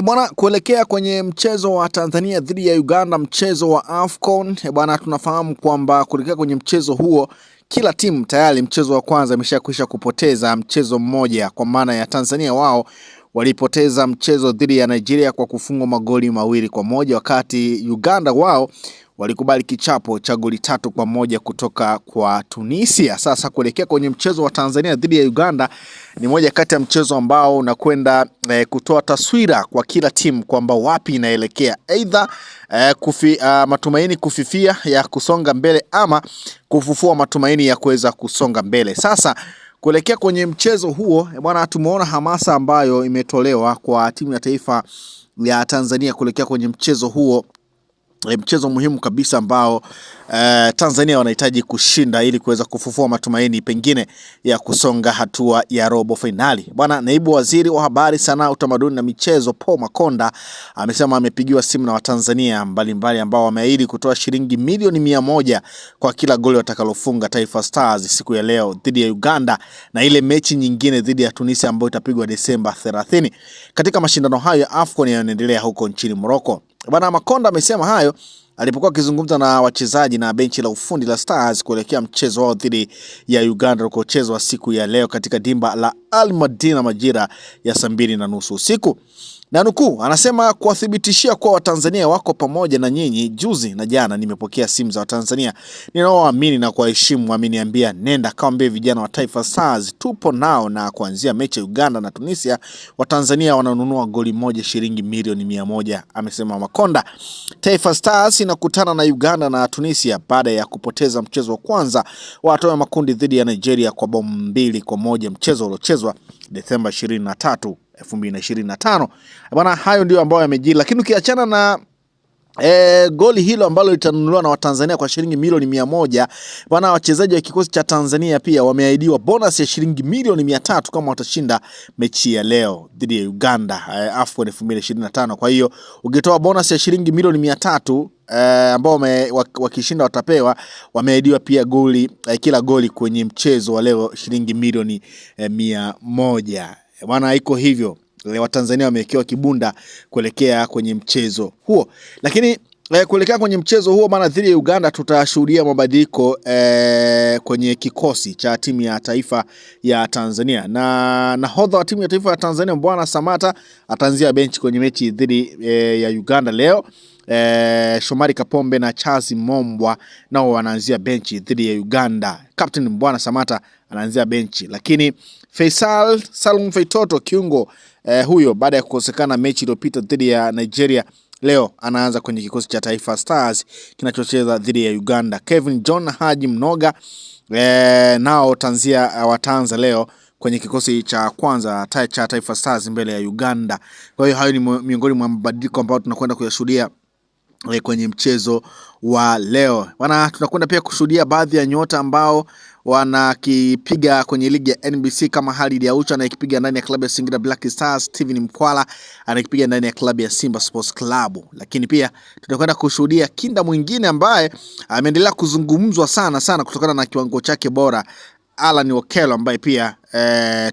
Bwana, kuelekea kwenye mchezo wa Tanzania dhidi ya Uganda, mchezo wa AFCON, bwana, tunafahamu kwamba kuelekea kwenye mchezo huo kila timu tayari mchezo wa kwanza imeshakwisha kupoteza mchezo mmoja, kwa maana ya Tanzania wao walipoteza mchezo dhidi ya Nigeria kwa kufungwa magoli 2-1, wakati Uganda wao walikubali kichapo cha goli 3-1 kutoka kwa Tunisia. Sasa kuelekea kwenye mchezo wa Tanzania dhidi ya Uganda, ni moja kati ya mchezo ambao unakwenda kutoa taswira kwa kila timu kwamba wapi inaelekea, aidha matumaini kufifia ya kusonga mbele ama kufufua matumaini ya kuweza kusonga mbele. Sasa kuelekea kwenye mchezo huo bwana, tumeona hamasa ambayo imetolewa kwa timu ya taifa ya Tanzania kuelekea kwenye mchezo huo, mchezo muhimu kabisa ambao Tanzania wanahitaji kushinda ili kuweza kufufua matumaini pengine ya kusonga hatua ya robo finali. Bwana, naibu waziri wa habari, sanaa, utamaduni na michezo Paul Makonda amesema amepigiwa simu na Watanzania mbalimbali ambao wameahidi kutoa shilingi milioni 100 kwa kila goli watakalofunga Taifa Stars siku ya leo dhidi ya Uganda na ile mechi nyingine dhidi ya Tunisia ambayo itapigwa Desemba 30 katika mashindano hayo ya AFCON yanayoendelea huko nchini Morocco. Bwana, Makonda amesema hayo alipokuwa akizungumza na wachezaji na benchi la ufundi la Stars kuelekea mchezo wao dhidi ya Uganda utakaochezwa siku ya leo katika dimba la Al Madina majira ya 2:30 usiku. Na nukuu, anasema kuwathibitishia kuwa Watanzania wako pamoja na nyinyi. Juzi na jana nimepokea simu za Watanzania ninaowaamini na kuwaheshimu, wameniambia nenda kaambie vijana wa Taifa Stars tupo nao, na kuanzia mechi ya Uganda na Tunisia Watanzania wananunua goli moja shilingi milioni 100, amesema Makonda. Taifa Stars inakutana na Uganda na Tunisia baada ya kupoteza mchezo wa kwanza wa hatua ya makundi dhidi ya Nigeria kwa bao 2-1, mchezo uliochezwa Desemba 23, 2025. Bwana, hayo ndio ambayo yamejiri, lakini ukiachana na goli hilo ambalo litanunuliwa na Watanzania kwa shilingi milioni 100, bwana, wachezaji wa kikosi cha Tanzania pia wameahidiwa bonus ya shilingi milioni 300 kama watashinda mechi ya leo dhidi ya Uganda AFCON 2025. Kwa hiyo ukitoa bonus ya shilingi milioni 300 ambao wakishinda watapewa, wameahidiwa pia kila goli kwenye mchezo wa leo shilingi milioni 100. Bwana, iko hivyo, Watanzania wamewekewa kibunda kuelekea kwenye mchezo huo. Lakini kuelekea kwenye mchezo huo bana dhidi ya Uganda, tutashuhudia mabadiliko kwenye kikosi cha timu ya taifa ya Tanzania, na nahodha wa timu ya taifa ya Tanzania Bwana Samata ataanzia benchi kwenye mechi dhidi ya Uganda leo. Shomari Kapombe na Charles Mombwa nao wanaanzia benchi dhidi ya Uganda. Captain Bwana Samata anaanzia benchi, lakini Faisal Salum Feitoto kiungo huyo baada ya kukosekana mechi iliyopita dhidi ya Nigeria, leo anaanza kwenye kikosi cha Taifa Stars kinachocheza dhidi ya Uganda. Kevin John Haji Mnoga nao wataanza leo kwenye kikosi cha kwanza cha Taifa Stars mbele ya Uganda. Kwa hiyo hayo ni miongoni mwa mabadiliko ambayo tunakwenda kuyashuhudia kwenye mchezo wa leo. Bwana, tunakwenda pia kushuhudia baadhi ya nyota ambao wanakipiga kwenye ligi ya NBC kama Halid Aucho anayekipiga ndani ya klabu ya Singida Black Stars, Steven Mkwala anayekipiga ndani ya klabu ya Simba Sports Club. Lakini pia tutakwenda kushuhudia kinda mwingine ambaye ameendelea kuzungumzwa sana kutokana na kiwango chake bora, Alan Okello, ambaye pia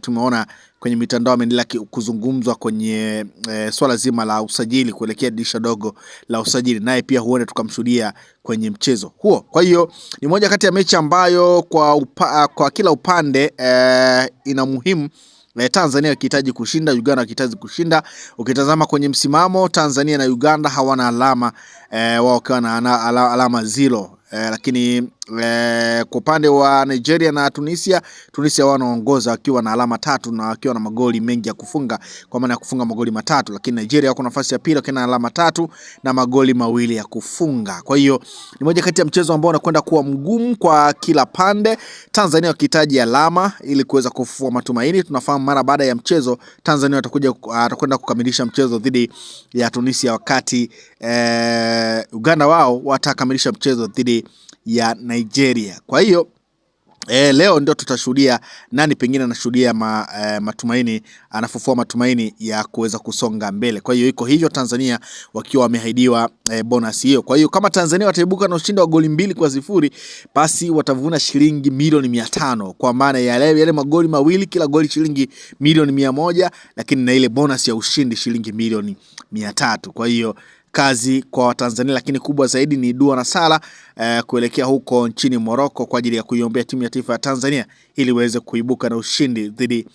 tumeona kwenye mitandao ameendelea kuzungumzwa kwenye swala zima la usajili kuelekea dirisha dogo la usajili, naye pia huenda tukamshuhudia kwenye mchezo huo. Kwa hiyo ni moja kati ya mechi ambayo kwa kila upande ina muhimu. Tanzania ikihitaji kushinda, Uganda ikihitaji kushinda. Ukitazama kwenye msimamo, Tanzania na Uganda hawana alama, wao wakiwa na alama 0. Lakini kwa upande wa Nigeria na Tunisia wanaongoza wakiwa na alama 3 na wakiwa na magoli mengi ya kufunga, kwa maana ya kufunga magoli 3, lakini Nigeria wako nafasi ya pili wakiwa na alama 3 na magoli 2 ya kufunga. Kwa hiyo ni moja kati ya mchezo ambao unakwenda kuwa mgumu kwa kila pande. Tanzania wakihitaji alama ili kuweza kufufua matumaini. Tunafahamu mara baada ya mchezo Tanzania atakwenda kukamilisha mchezo dhidi ya Tunisia, wakati Uganda wao watakamilisha mchezo dhidi ya Nigeria. Kwa hiyo Leo ndio tutashuhudia nani pengine anashuhudia matumaini, anafufua matumaini ya kuweza kusonga mbele. Kwa hiyo iko hivyo, Tanzania wakiwa wameahidiwa bonus hiyo. Kwa hiyo kama Tanzania wataibuka na ushindi wa goli 2-0, basi watavuna shilingi milioni 500, kwa maana ya yale magoli mawili, kila goli shilingi milioni 100, lakini na ile bonus ya ushindi shilingi milioni 300. Kwa hiyo kazi kwa Watanzania, lakini kubwa zaidi ni dua na sala kuelekea huko nchini Morocco kwa ajili ya kuiombea timu ya taifa ya Tanzania ili iweze kuibuka na ushindi dhidi